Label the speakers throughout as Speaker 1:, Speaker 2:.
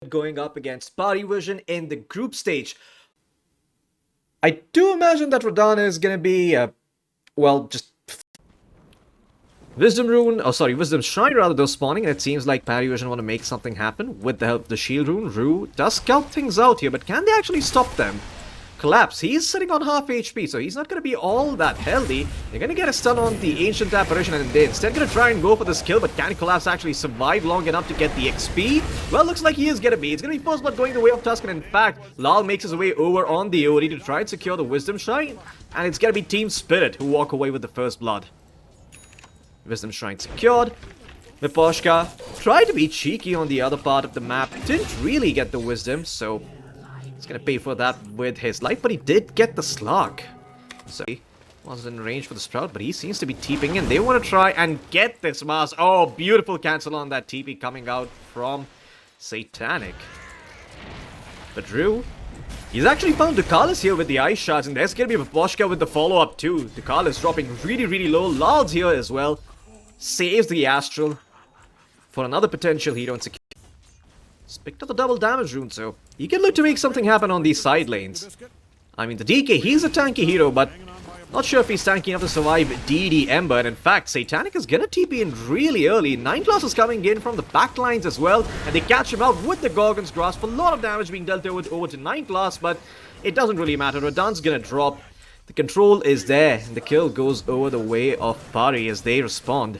Speaker 1: Spirit going up against Parivision in the group stage. I do imagine that Roshan is going to be, just Wisdom Shrine rather, though spawning, and it seems like Parivision want to make something happen with the help of the Shield Rune. Rue does scout things out here, but can they actually stop them? Collapse, he's sitting on half HP, so he's not going to be all that healthy. They're going to get a stun on the Ancient Apparition, and they're instead going to try and go for this kill, but can Collapse actually survive long enough to get the XP? Well, looks like he is going to be. It's going to be first blood going the way of Tuscan. In fact, Lal makes his way over on the OD to try and secure the Wisdom Shrine, and it's going to be Team Spirit who walk away with the first blood. Wisdom Shrine secured. Miposhka tried to be cheeky on the other part of the map, didn't really get the Wisdom, so he's gonna pay for that with his life, but he did get the slug. So he wasn't in range for the Sprout, but he seems to be TPing in. They want to try and get this mask. Oh, beautiful cancel on that TP coming out from Satanic. But Drew, he's actually found Dukalis here with the ice shards, and there's gonna be Miposhka with the follow-up too. Dukalis dropping really low. Lal's here as well. Saves the Astral for another potential hero and secure. He's picked up the double damage rune, so he can look to make something happen on these side lanes. I mean, the DK, he's a tanky hero, but not sure if he's tanky enough to survive DD Ember. And in fact, Satanic is gonna TP in really early. 9 class is coming in from the back lines as well, and they catch him out with the Gorgon's Grasp. A lot of damage being dealt over to 9 class, but it doesn't really matter. Radan's gonna drop. The control is there, and the kill goes over the way of Pari as they respond.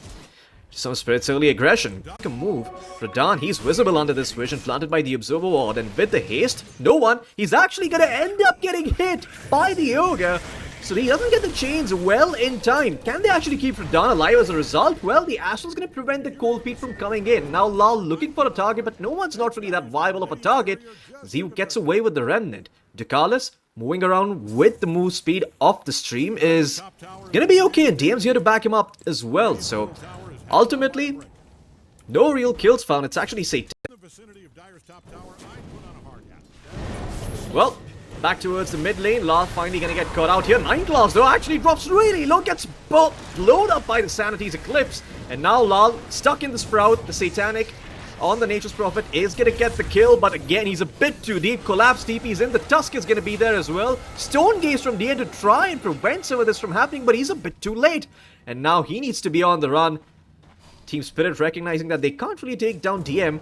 Speaker 1: Some Spirit's early aggression. Can move. Radan, he's visible under this vision, planted by the Observer Ward, and with the haste, no one. He's actually gonna end up getting hit by the Ogre, so he doesn't get the chains well in time. Can they actually keep Radan alive as a result? Well, the Astral's gonna prevent the Cold Feet from coming in. Now Lal looking for a target, but no one's not really that viable of a target. Zio gets away with the Remnant. Dukalis, moving around with the move speed of the stream, is gonna be okay, and DM's here to back him up as well, so ultimately, no real kills found. It's actually Satan. Well, back towards the mid lane. Lal finally gonna get caught out here. 9 claws though actually drops really low, gets blown up by the Sanity's Eclipse, and now Lal stuck in the Sprout. The Satanic on the Nature's Prophet is gonna get the kill, but again he's a bit too deep. Collapse TP's in. The Tusk is gonna be there as well. Stone Gaze from the end to try and prevent some of this from happening, but he's a bit too late, and now he needs to be on the run. Team Spirit recognizing that they can't really take down DM.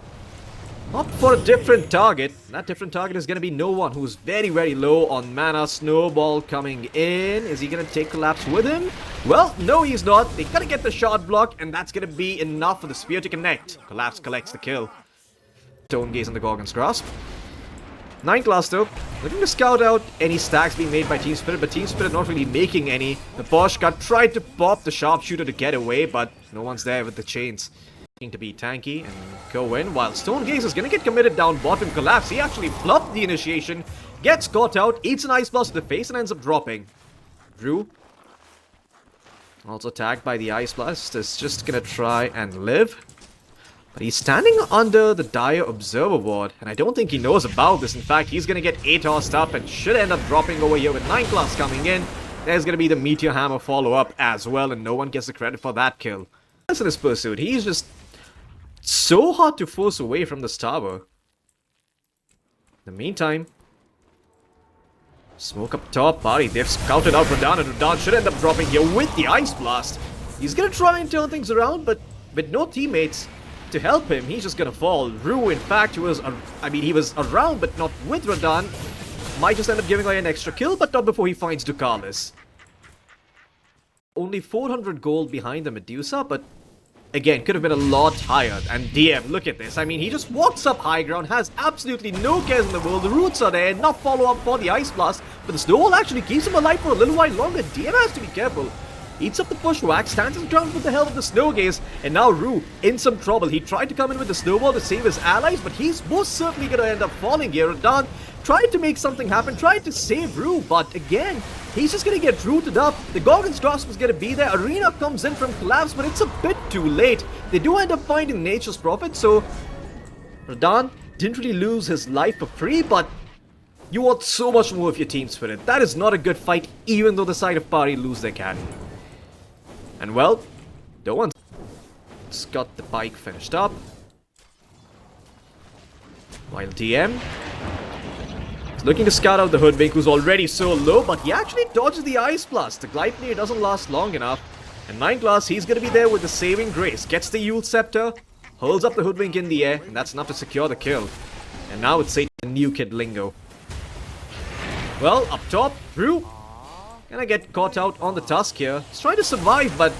Speaker 1: Opt for a different target. That different target is going to be no one, who's very low on mana. Snowball coming in. Is he going to take Collapse with him? Well, no he's not. They got to get the shot block, and that's going to be enough for the spear to connect. Collapse collects the kill. Stone Gaze on the Gorgon's Grasp. 9 class though, looking to scout out any stacks being made by Team Spirit, but Team Spirit not really making any. The Poshka tried to pop the Sharpshooter to get away, but no one's there with the chains. Looking to be tanky and go in, while Stone Gaze is gonna get committed down bottom. Collapse, he actually bluffed the initiation, gets caught out, eats an Ice Blast to the face and ends up dropping. Drew, also tagged by the Ice Blast, is just gonna try and live. But he's standing under the Dire Observer Ward, and I don't think he knows about this. In fact, he's gonna get 8 tossed up and should end up dropping over here with 9 class coming in. There's gonna be the Meteor Hammer follow-up as well, and no one gets the credit for that kill. As in his pursuit, he's just so hard to force away from this tower. In the meantime, smoke up top. Pari, they've scouted out Radan, and Radan should end up dropping here with the Ice Blast. He's gonna try and turn things around, but with no teammates to help him, he's just gonna fall. Rue, in fact, he was around, but not with Radan. Might just end up giving away an extra kill, but not before he finds Dukalis. Only 400 gold behind the Medusa, but again, could have been a lot higher. And DM, look at this. I mean, he just walks up high ground, has absolutely no cares in the world. The roots are there, enough follow-up for the Ice Blast, but the Snowball actually keeps him alive for a little while longer. DM has to be careful. Eats up the Bushwhack, stands his ground with the help of the Snow Gaze, and now Rue in some trouble. He tried to come in with the Snowball to save his allies, but he's most certainly going to end up falling here. Radan tried to make something happen, tried to save Rue, but again, he's just going to get rooted up. The Gorgon's Grasp was going to be there. Arena comes in from Collapse, but it's a bit too late. They do end up finding Nature's Prophet, so Radan didn't really lose his life for free, but you want so much more of your Team Spirit. That is not a good fight, even though the side of Pari lose their carry. And well, no one's got the pike finished up. While DM is looking to scout out the Hoodwink, who's already so low, but he actually dodges the Ice Blast. The Gleipnir doesn't last long enough. And 9class, he's going to be there with the saving grace. Gets the Yule Scepter, holds up the Hoodwink in the air, and that's enough to secure the kill. And now it's Satan, the new kid lingo. Well, up top, Rue gonna get caught out on the Tusk here. He's trying to survive, but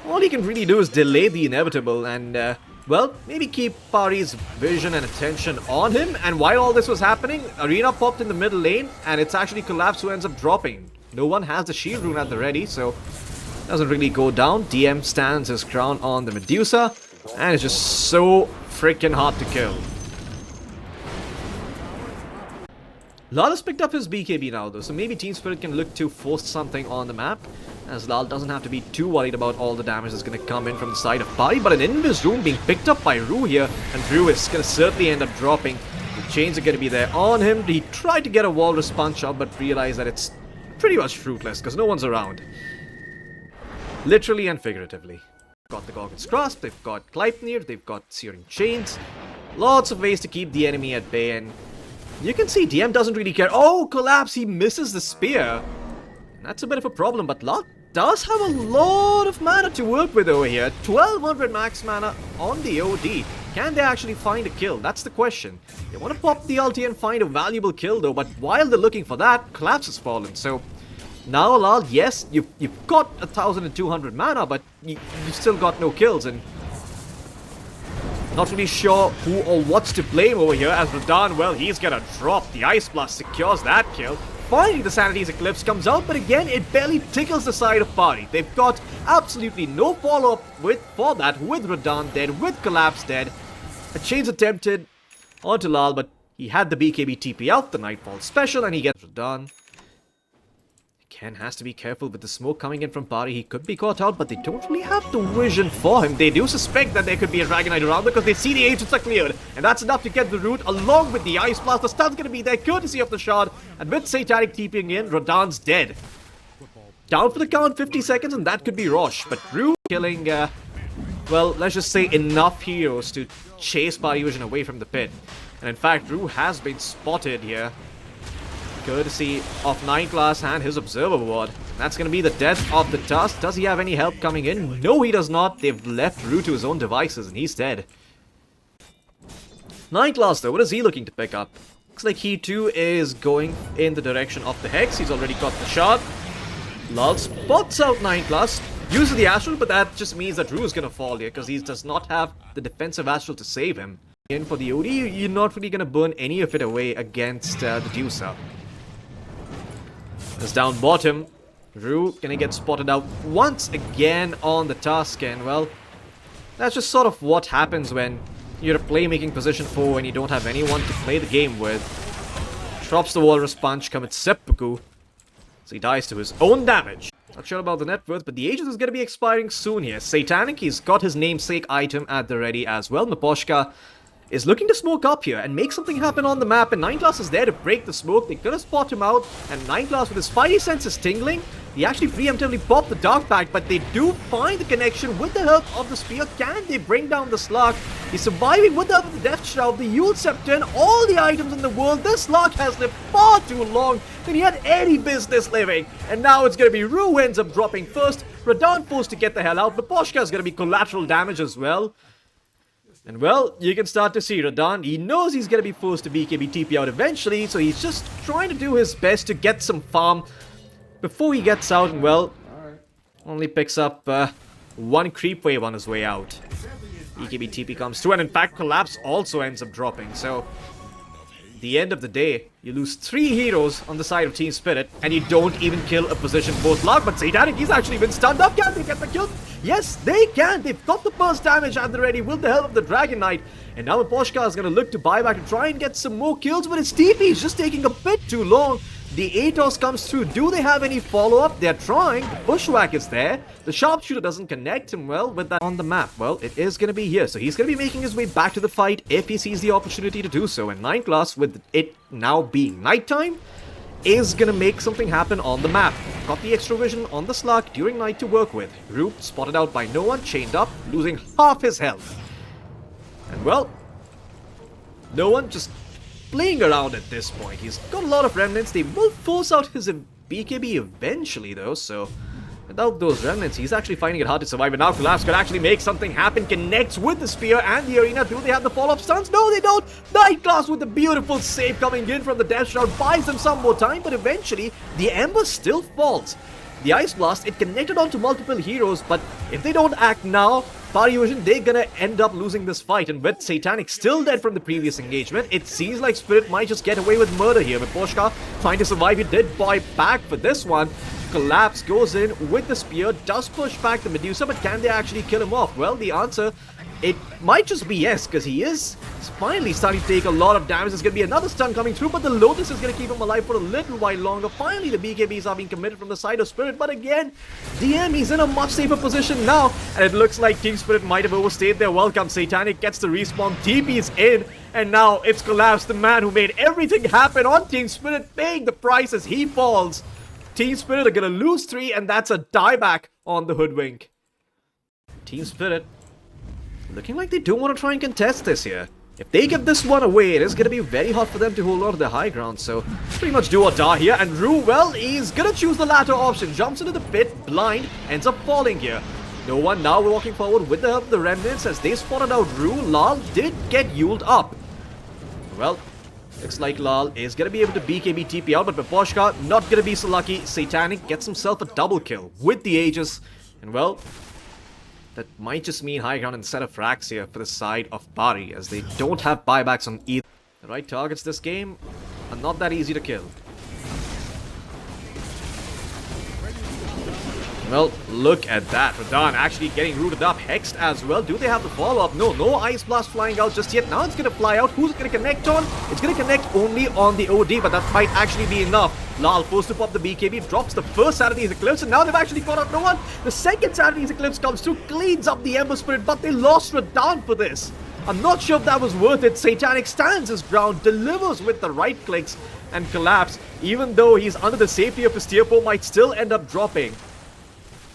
Speaker 1: all he can really do is delay the inevitable and, well, maybe keep Pari's vision and attention on him. And while all this was happening, Arena popped in the middle lane, and it's actually Collapse who ends up dropping. No one has the shield rune at the ready, so doesn't really go down. DM stands his crown on the Medusa, and it's just so freaking hard to kill. Lal has picked up his BKB now though, so maybe Team Spirit can look to force something on the map, as Lal doesn't have to be too worried about all the damage that's going to come in from the side of Pari. But an Invis Rune being picked up by Rue here, and Rue is going to certainly end up dropping. The chains are going to be there on him. He tried to get a Walrus Punch up, but realized that it's pretty much fruitless because no one's around. Literally and figuratively. They've got the Gorgon's Grasp, they've got Gleipnir, they've got Searing Chains. Lots of ways to keep the enemy at bay, and you can see DM doesn't really care. Oh, Collapse, he misses the spear. That's a bit of a problem, but Lot does have a lot of mana to work with over here. 1200 max mana on the OD. Can they actually find a kill? That's the question. They want to pop the ulti and find a valuable kill though, but while they're looking for that, Collapse has fallen. So now, Lal, yes, you've got 1200 mana, but you've still got no kills, and not really sure who or what's to blame over here, as Radan, well, he's gonna drop. The Ice Blast secures that kill. Finally, the Sanity's Eclipse comes out, but again, it barely tickles the side of Pari. They've got absolutely no follow-up for that, with Radan dead, with Collapse dead. A chain's attempted onto Lal, but he had the BKB TP out, the Nightfall special, and he gets Radan. Ken has to be careful with the smoke coming in from Pari. He could be caught out, but they don't really have the vision for him. They do suspect that there could be a Dragonite around because they see the agents are cleared. And that's enough to get the root along with the Ice Blast. The stun's going to be there, courtesy of the shard. And with Satanic TPing in, Radan's dead. Down for the count, 50 seconds, and that could be Rosh. But Rue killing, well, let's just say enough heroes to chase Parivision away from the pit. And in fact, Rue has been spotted here, courtesy of 9class and his Observer Ward. That's going to be the death of the Tusk. Does he have any help coming in? No, he does not. They've left Rue to his own devices, and he's dead. 9class, though, what is he looking to pick up? Looks like he, too, is going in the direction of the Hex. He's already got the shard. Lal spots out 9class, uses the Astral, but that just means that Rue is going to fall here, because he does not have the defensive Astral to save him. And for the OD, you're not really going to burn any of it away against the Deucer. It's down bottom. Rue gonna get spotted out once again on the Tusk, and well, that's just sort of what happens when you're a playmaking position 4 and you don't have anyone to play the game with. Drops the Walrus Punch, commits Seppuku, so he dies to his own damage. Not sure about the net worth, but the Aegis is gonna be expiring soon here. Satanic, he's got his namesake item at the ready as well. Miposhka is looking to smoke up here and make something happen on the map, and 9class is there to break the smoke. They could have spot him out, and 9class with his spidey senses tingling, he actually preemptively popped the Dark Pact, but they do find the connection with the help of the spear. Can they bring down the Slug? He's surviving with the help of the Death Shroud, the Yule Scepter, and all the items in the world. This Slug has lived far too long than he had any business living, and now it's going to be Rue who ends up dropping first. Radan forced to get the hell out, but Miposhka is going to be collateral damage as well. And well, you can start to see Radan, he knows he's going to be forced to BKB TP out eventually, so he's just trying to do his best to get some farm before he gets out, and well, only picks up one creep wave on his way out. BKB TP comes through, and in fact, Collapse also ends up dropping, so the end of the day, you lose 3 heroes on the side of Team Spirit, and you don't even kill a position 4 slug. But Satanic, he's actually been stunned up. Can they get the kill? Yes, they can. They've got the burst damage at the ready with the help of the Dragon Knight. And now Miposhka is going to look to buy back to try and get some more kills, but his TP is just taking a bit too long. The Atos comes through. Do they have any follow-up? They're trying. The Bushwhack is there. The Sharpshooter doesn't connect him well with that on the map. Well, it is going to be here. So he's going to be making his way back to the fight if he sees the opportunity to do so. And 9class, with it now being nighttime, is going to make something happen on the map. Got the extra vision on the Slug during night to work with. Root spotted out by no one, chained up, losing half his health. And well, No one just playing around at this point. He's got a lot of remnants. They will force out his BKB eventually though, so without those remnants, he's actually finding it hard to survive. And now Collapse could actually make something happen. Connects with the spear and the arena. Do they have the follow-up stuns? No, they don't. Night Class with a beautiful save coming in from the Death Shroud. Buys them some more time, but eventually, the Ember still falls. The Ice Blast, it connected onto multiple heroes, but if they don't act now, Parivision, they're gonna end up losing this fight. And with Satanic still dead from the previous engagement, it seems like Spirit might just get away with murder here. With Poshka trying to survive, he did buy back for this one. Collapse goes in with the spear, does push back the Medusa, but can they actually kill him off? Well, the answer, it might just be yes, because he is finally starting to take a lot of damage. There's going to be another stun coming through, but the Lotus is going to keep him alive for a little while longer. Finally, the BKBs are being committed from the side of Spirit, but again, DM, he's in a much safer position now, and it looks like Team Spirit might have overstayed their welcome. Satanic gets the respawn, TP's in, and now it's Collapse, the man who made everything happen on Team Spirit, paying the price as he falls. Team Spirit are going to lose 3, and that's a dieback on the Hoodwink. Team Spirit looking like they don't want to try and contest this here. If they give this one away, it is going to be very hard for them to hold on to their high ground. So, pretty much do or die here. And Rue, well, he's going to choose the latter option. Jumps into the pit, blind, ends up falling here. No one now walking forward with the help of the remnants as they spotted out Rue. Lal did get Yuled up. Well, looks like Lal is going to be able to BKB TP out, but Paposhka not going to be so lucky. Satanic gets himself a double kill with the Aegis. And well, that might just mean high ground instead of frags here for the side of Pari, as they don't have buybacks on either. The right targets this game are not that easy to kill. Well, look at that. Radan actually getting rooted up. Hexed as well. Do they have the follow-up? No, no Ice Blast flying out just yet. Now it's going to fly out. Who's it going to connect on? It's going to connect only on the OD, but that might actually be enough. Lal forced to pop the BKB, drops the first Saturday's Eclipse, and now they've actually caught up no one. The second Saturday's Eclipse comes through, cleans up the Ember Spirit, but they lost Radan for this. I'm not sure if that was worth it. Satanic stands his ground, delivers with the right clicks, and Collapse, even though he's under the safety of his tier 4, might still end up dropping.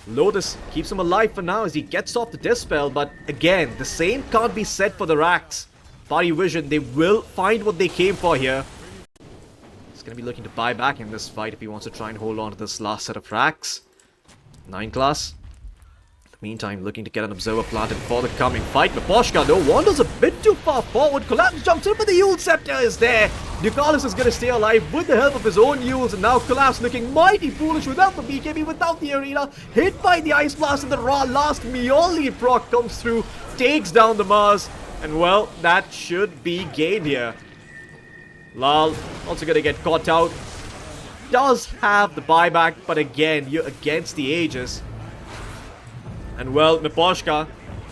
Speaker 1: Lotus keeps him alive for now as he gets off the Dispel, but again, the same can't be said for the Racks. Parivision, they will find what they came for here. He's going to be looking to buy back in this fight if he wants to try and hold on to this last set of Racks. 9 class. In the meantime, looking to get an Observer planted for the coming fight. Paposhka, though, wanders a bit too far forward. Collapse jumps in, but the Yule Scepter is there. Ducalis is going to stay alive with the help of his own Yules, and now Collapse looking mighty foolish without the BKB, without the arena. Hit by the Ice Blast, and the raw last Meoli proc comes through, takes down the Mars, and well, that should be gained here. Lal also going to get caught out. Does have the buyback, but again, you're against the Aegis. And well, Miposhka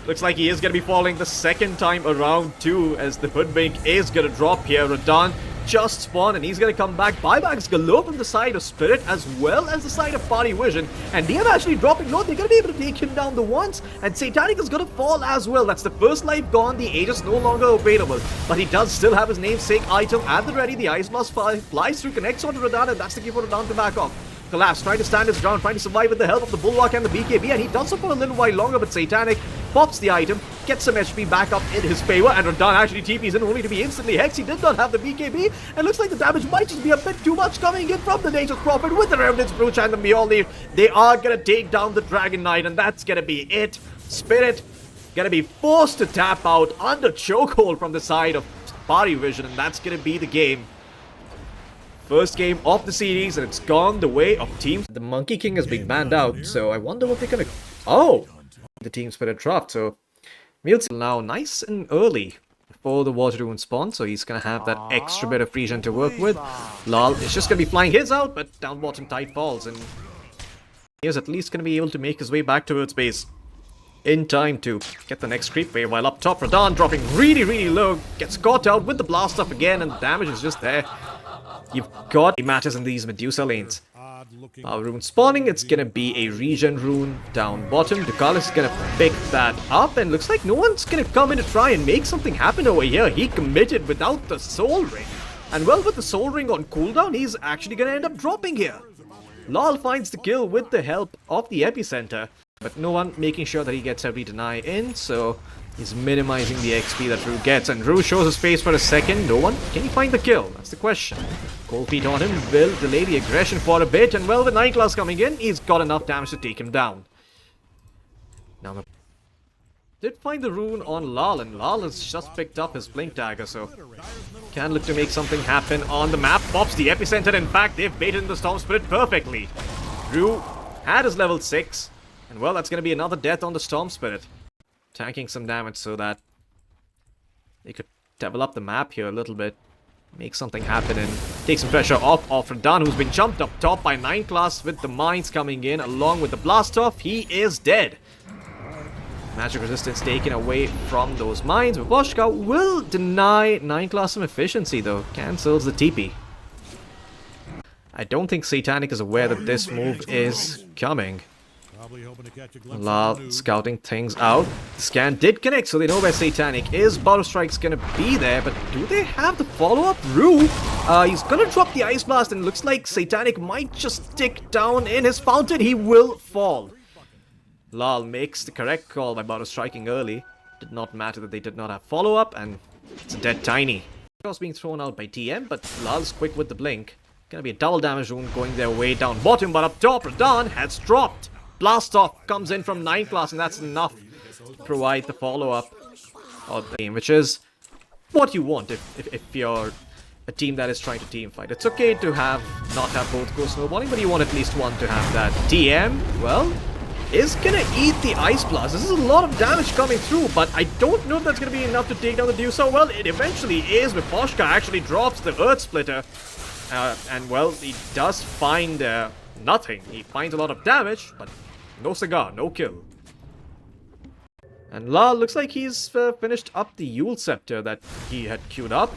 Speaker 1: looks like he is going to be falling the second time around too, as the Hoodwink is going to drop here. Radan just spawned and he's going to come back. Buybacks galore from the side of Spirit as well as the side of Parivision. And they are actually dropping low. They're going to be able to take him down the once. And Satanic is going to fall as well. That's the first life gone. The Aegis no longer available. But he does still have his namesake item at the ready. The Ice Blast flies through, connects onto Radan, and that's the key for Radan to back off. Collapse, trying to stand his ground, trying to survive with the help of the Bulwark and the BKB, and he does so for a little while longer, but Satanic pops the item, gets some HP back up in his favor, and Radan actually TPs in only to be instantly hexed. He did not have the BKB, and looks like the damage might just be a bit too much coming in from the Nature's Prophet with the Remnant's Brooch and the Meoli. They are going to take down the Dragon Knight, and that's going to be it. Spirit going to be forced to tap out under chokehold from the side of Parivision, and that's going to be the game. First game of the series, and it's gone the way of Team. The Monkey King has been banned out, so I wonder what they're gonna. Oh! The Team Spirit dropped, so Mule's now nice and early before the Water Rune spawn, so he's gonna have that extra bit of regen to work with. Lal is just gonna be flying his out, but down bottom Tide falls, and he is at least gonna be able to make his way back towards base in time to get the next creep wave, while up top, Radan dropping really, really low, gets caught out with the blast off again, and the damage is just there. You've got matters in these Medusa lanes. Rune spawning, it's gonna be a regen rune down bottom. Ducalis is gonna pick that up, and looks like no one's gonna come in to try and make something happen over here. He committed without the Soul Ring. And well, with the Soul Ring on cooldown, he's actually gonna end up dropping here. Lal finds the kill with the help of the Epicenter, but no one making sure that he gets every deny in, so He's minimizing the XP that Rue gets, and Rue shows his face for a second. No one? Can he find the kill? That's the question. Cold feet on him will delay the aggression for a bit, and well, with 9 class coming in, he's got enough damage to take him down. Now, did find the rune on Lal, and Lal has just picked up his blink dagger, so can look to make something happen on the map. Pops the epicenter. In fact, they've baited in the Storm Spirit perfectly. Rue had his level 6, and well, that's going to be another death on the Storm Spirit. Tanking some damage so that they could develop the map here a little bit, make something happen and take some pressure off of Radan, who's been jumped up top by 9 class with the mines coming in along with the blast off. He is dead. Magic resistance taken away from those mines. Babushka will deny 9 class some efficiency though, cancels the TP. I don't think Satanic is aware that this move is coming. Lal scouting things out. The scan did connect, so they know where Satanic is. Battle Strike's gonna be there, but do they have the follow-up? Rue, he's gonna drop the Ice Blast, and looks like Satanic might just stick down in his fountain. He will fall. Lal makes the correct call by Battle Striking early. Did not matter that they did not have follow-up, and it's a dead Tiny. Was being thrown out by TM, but Lal's quick with the blink. Gonna be a double damage rune going their way down bottom, but up top, Radan has dropped. Blast off comes in from 9 class, and that's enough to provide the follow-up of the game, which is what you want if you're a team that is trying to team fight. It's okay to not have both go snowballing, but you want at least one to have that. TM, well, is gonna eat the Ice Blast. This is a lot of damage coming through, but I don't know if that's gonna be enough to take down the Deucer. Well, it eventually is, but Poshka actually drops the Earth Splitter. And well, he does find nothing. He finds a lot of damage, but no cigar, no kill. And Lal looks like he's finished up the Yule Scepter that he had queued up.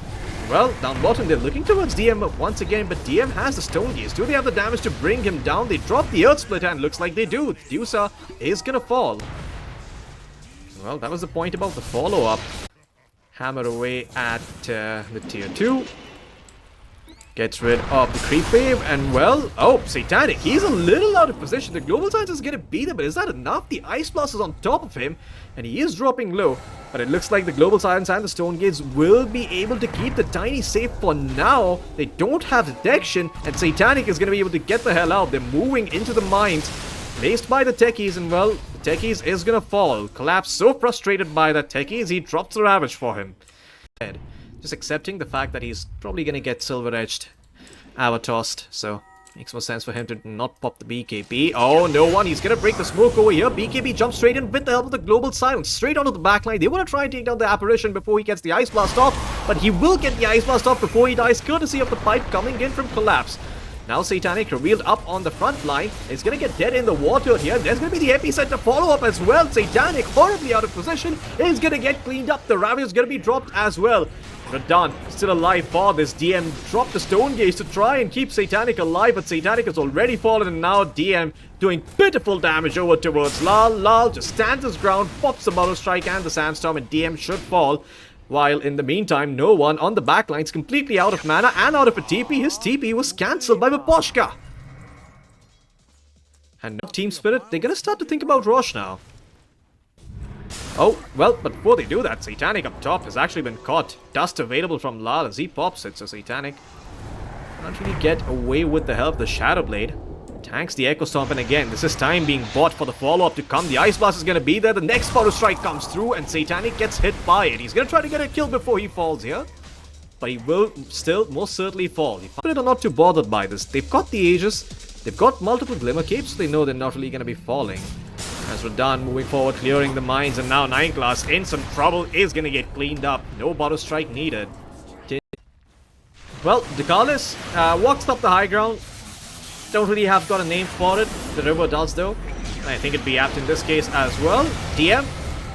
Speaker 1: Well, down bottom, they're looking towards DM once again, but DM has the Stone Gaze. Do they have the damage to bring him down? They drop the Earth Splitter, and looks like they do. Deucer is gonna fall. Well, that was the point about the follow-up. Hammer away at the tier 2. Gets rid of the creep wave, and well, oh, Satanic, he's a little out of position. The Global Silence is gonna beat him, but is that enough? The Ice Blast is on top of him, and he is dropping low, but it looks like the Global Silence and the Stone Gates will be able to keep the Tiny safe for now. They don't have detection, and Satanic is gonna be able to get the hell out. They're moving into the mines, placed by the Techies, and well, the Techies is gonna fall. Collapse so frustrated by the Techies, he drops the Ravage for him. Just accepting the fact that he's probably gonna get Silver Edged tossed, so makes more sense for him to not pop the BKB. Oh, no one. He's gonna break the smoke over here. BKB jumps straight in with the help of the Global Silence, straight onto the backline. They want to try and take down the Apparition before he gets the Ice Blast off, but he will get the Ice Blast off before he dies, courtesy of the pipe coming in from Collapse. Now Satanic revealed up on the front line. It's gonna get dead in the water here. There's gonna be the epicenter follow-up as well. Satanic, horribly out of position, is gonna get cleaned up. The Rapier is gonna be dropped as well. Radan still alive for this. DM dropped the Stone Gaze to try and keep Satanic alive, but Satanic has already fallen, and now DM doing pitiful damage over towards Lal. Lal just stands his ground, pops the Battle Strike and the Sandstorm, and DM should fall. While in the meantime, no one on the backline's completely out of mana and out of a TP. His TP was cancelled by Babushka. And no Team Spirit, they're gonna start to think about Rosh now. Oh, well, but before they do that, Satanic up top has actually been caught. Dust available from Lal as he pops it, so Satanic can't really get away with the help of the Shadow Blade. Tanks the Echo Stomp, and again, this is time being bought for the follow-up to come. The Ice Blast is going to be there. The next Battle Strike comes through, and Satanic gets hit by it. He's going to try to get a kill before he falls here, but he will still most certainly fall. They are not too bothered by this. They've got the Aegis, they've got multiple Glimmer Capes, so they know they're not really going to be falling. As Radan moving forward, clearing the mines, and now 9 class in some trouble, is going to get cleaned up. No Battle Strike needed. Well, Dekalis walks up the high ground. Don't really have got a name for it. The river does though. I think it'd be apt in this case as well. DM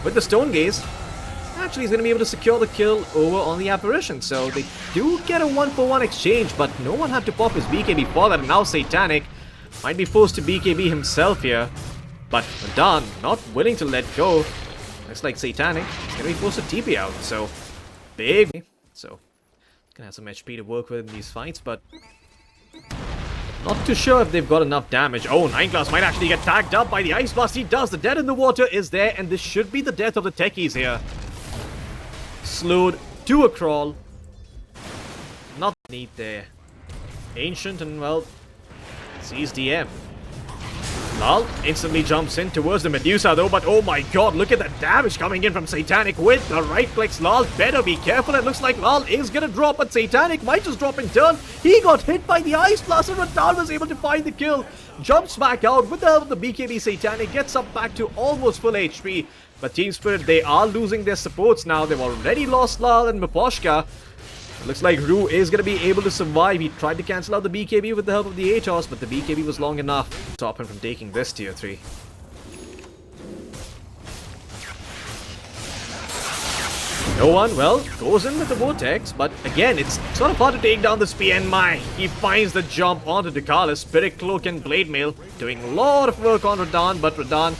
Speaker 1: with the Stone Gaze actually is going to be able to secure the kill over on the Apparition. So they do get a 1-for-1 exchange, but no one had to pop his BKB for that. And now Satanic might be forced to BKB himself here. But Radan not willing to let go. Looks like Satanic is going to be forced to TP out. So big. So gonna have some HP to work with in these fights, but not too sure if they've got enough damage. Oh, 9 class might actually get tagged up by the Ice Blast. He does. The dead in the water is there, and this should be the death of the Techies here. slowed to a crawl. Not neat there. Ancient and, well, sees DM. Lal instantly jumps in towards the Medusa though, but oh my god, look at the damage coming in from Satanic with the right clicks. Lal better be careful. It looks like Lal is gonna drop, but Satanic might just drop in turn. He got hit by the Ice Blast and Radan was able to find the kill. Jumps back out with the help of the BKB. Satanic gets up back to almost full HP. But Team Spirit, they are losing their supports now. They've already lost Lal and Miposhka. Looks like Rue is going to be able to survive. He tried to cancel out the BKB with the help of the Atos, but the BKB was long enough to stop him from taking this tier 3. No one, well, goes in with the Vortex, but again, it's sort of hard to take down this PN Mine. He finds the jump onto Dekalis, Spirit Cloak and Blade Mail, doing a lot of work on Radan, but Radan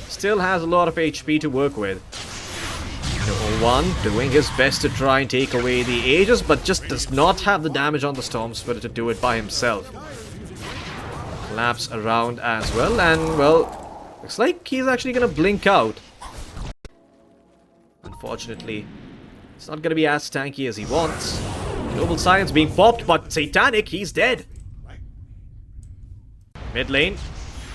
Speaker 1: still has a lot of HP to work with. No one doing his best to try and take away the Aegis, but just does not have the damage on the Storm Spirit to do it by himself. Collapse around as well, and well, looks like he's actually gonna blink out. Unfortunately, it's not gonna be as tanky as he wants. Global Silence being popped, but Satanic, he's dead. Mid lane,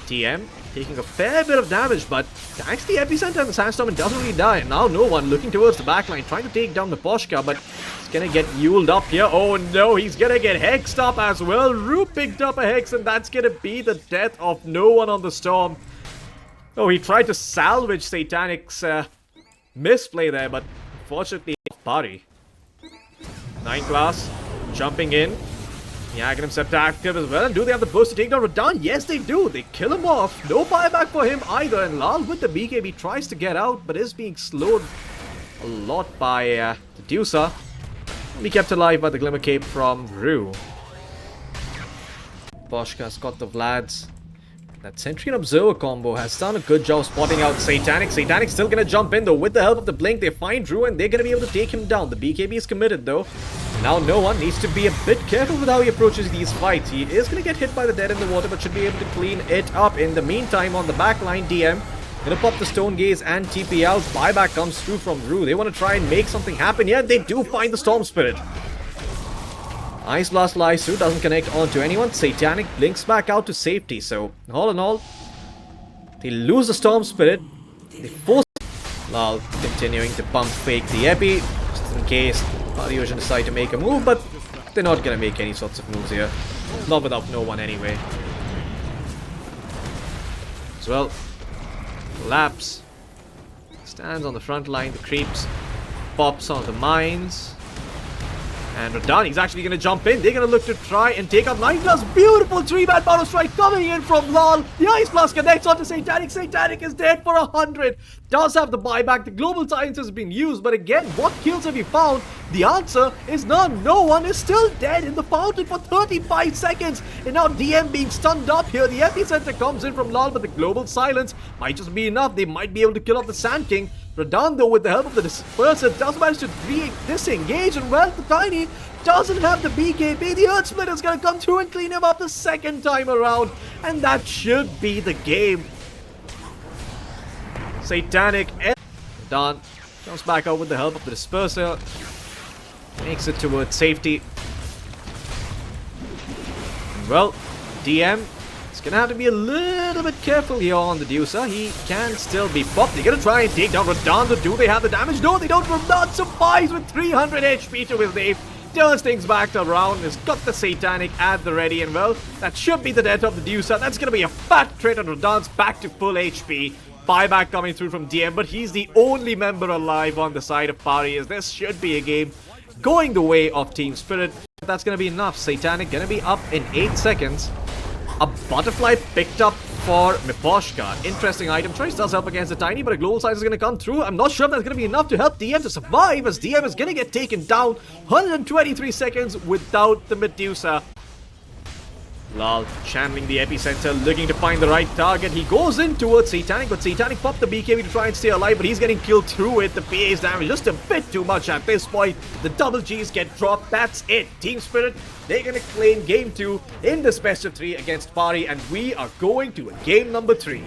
Speaker 1: TM taking a fair bit of damage, but thanks to the Epicenter and the Sandstorm, it doesn't really die. Now no one looking towards the backline, trying to take down the Poshka, but he's gonna get Yuled up here. Oh no, he's gonna get hexed up as well. Rue picked up a hex, and that's gonna be the death of no one on the Storm. Oh, he tried to salvage Satanic's misplay there, but unfortunately, Pari. 9 class, jumping in. The Aghanim Scepter active as well. And do they have the burst to take down Radan? Yes, they do. They kill him off. No buyback for him either. And Lal with the BKB tries to get out, but is being slowed a lot by the Deucer. Only kept alive by the Glimmer Cape from Rue. Poshka's got the Vlads. That Sentry and Observer combo has done a good job spotting out Satanic. Satanic's still gonna jump in though. With the help of the Blink, they find Rue and they're gonna be able to take him down. The BKB is committed though. Now no one needs to be a bit careful with how he approaches these fights. He is gonna get hit by the Dead in the Water, but should be able to clean it up. In the meantime, on the backline, DM gonna pop the Stone Gaze and TP out. Buyback comes through from Rue. They want to try and make something happen. Yeah, they do find the Storm Spirit. Ice Blast flies through, doesn't connect onto anyone. Satanic blinks back out to safety. So, all in all, they lose the Storm Spirit. They force Lal continuing to pump fake the Epi, just in case Parivision decide to make a move, but they're not gonna make any sorts of moves here. Not without no one anyway. As well, Collapse stands on the front line, the creeps, pops on the mines. And Radan, he's actually going to jump in. They're going to look to try and take up 9 plus. Beautiful 3-man Power Strike coming in from Lal. The Ice Blast connects onto Satanic. Satanic is dead for 100. Does have the buyback. The Global Science has been used. But again, what kills have you found? The answer is none. No one is still dead in the fountain for 35 seconds. And now DM being stunned up here. The Epicenter comes in from Lal, but the Global Silence might just be enough. They might be able to kill off the Sand King. Radan, though, with the help of the Disperser, does manage to disengage, and well, the Tiny doesn't have the BKB. The Earth Split is going to come through and clean him up the second time around, and that should be the game. Satanic and Radan comes back out with the help of the Disperser, makes it towards safety. And well, DM gonna have to be a little bit careful here on the Deucer. He can still be popped. They're gonna try and take down Radan. Do they have the damage? No, they don't. Radan survives with 300 HP to his name. Turns things back around. Has got the Satanic at the ready. And well, that should be the death of the Deucer. That's gonna be a fat crit, and Radan's back to full HP. Buyback coming through from DM, but he's the only member alive on the side of Pari, as this should be a game going the way of Team Spirit. That's gonna be enough. Satanic gonna be up in 8 seconds. A Butterfly picked up for Miposhka. Interesting item choice. Does help against the Tiny, but a Global Size is going to come through. I'm not sure if that's going to be enough to help DM to survive, as DM is going to get taken down. 123 seconds without the Medusa. Lal channeling the Epicenter, looking to find the right target. He goes in towards Satanic, but Satanic popped the BKB to try and stay alive, but he's getting killed through it. The PA's damage just a bit too much at this point. The double G's get dropped. That's it. Team Spirit, they're going to claim game 2 in this best of 3 against Pari, and we are going to game number 3.